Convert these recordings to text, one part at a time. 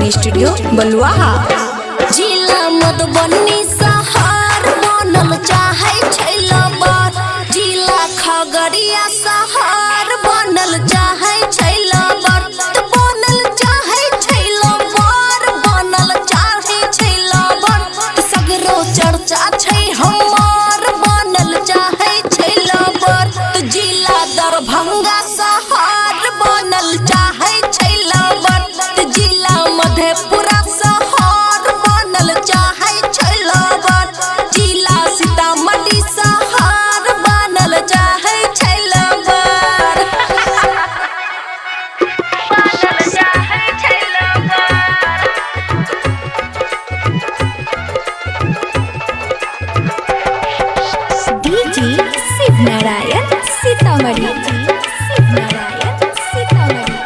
Recording studio बलुआहा। जिला मधुबनी शहर बनल चाहे छैलबर, जिला खगड़िया शहर बनल चाहे छैलबर, बनल चाहे छैलबर, बनल चाहे छैलबर, सगरो चर्चा छै हमार बनल चाहे छैलबर। जिला दरभंगा शहर बनल चाहे छैलबर, जिला मधेपुरा शहर बनल चाहे छैलबर, जिला सीतामढ़ी शहर बनल चाहे छैलबर। बनल चाहे छैलबर। डीजे शिव नारायण सीतामढ़ी। शिव नारायण सीतामढ़ी।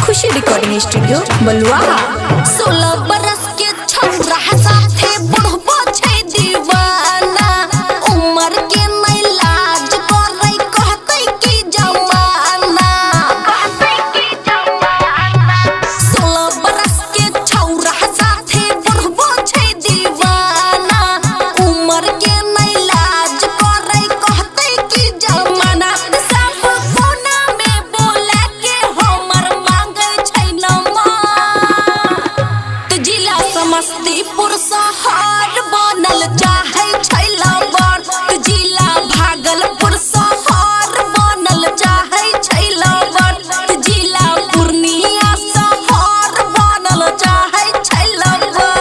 खुशी रिकॉर्डिंग स्टूडियो बलुआहा। 16 बरस के छौरा साथे बुढ़बो छै दीवाना, उमर के नहीं लाज करे कहते की जमाना। 16 बरस के छौरा साथे बुढ़बो छै दीवाना, उमर के नहीं लाज करे कहते की जमाना। सब कोना में बोला के हमर मांगे छै जिला समस्तीपुर शहर बनल चाहे छैलबर, जिला भागलपुर शहर बनल चाहे छैलबर, जिला पूर्णिया शहर बनल चाहे छैलबर।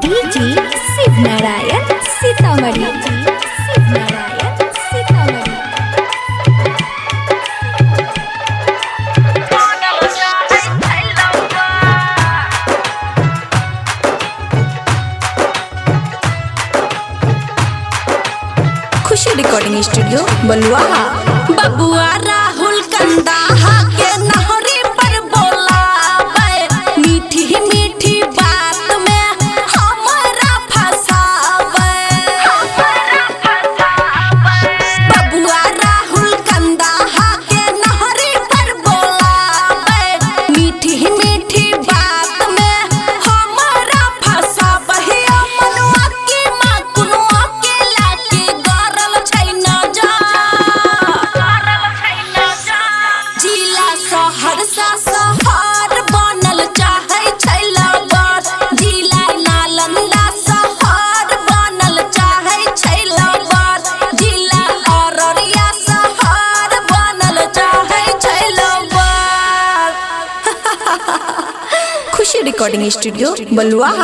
डीजे शिव नारायण सीतामढ़ी। शिव नारायण सीतामढ़ी। खुशी रिकॉर्डिंग स्टूडियो बलुआहा। बबुआ राहुल कंदाहा के नहरी पर बोलावे, मीठी मीठी बात में हमरा फसावे। बबुआ राहुल कंदाहा के नहरी पर बोलावे, मीठी मीठी बात में हमरा फसावे। मनुआ की माँ कुनुआ के लाके गरल छै नजर। जिला सहरसा शहर बनल चाहे छैलबर, जिला नालंदा शहर बनल चाहे छैलबर, जिला अररिया शहर बनल चाहे छैलबर। खुशी रिकॉर्डिंग स्टूडियो बलुआहा।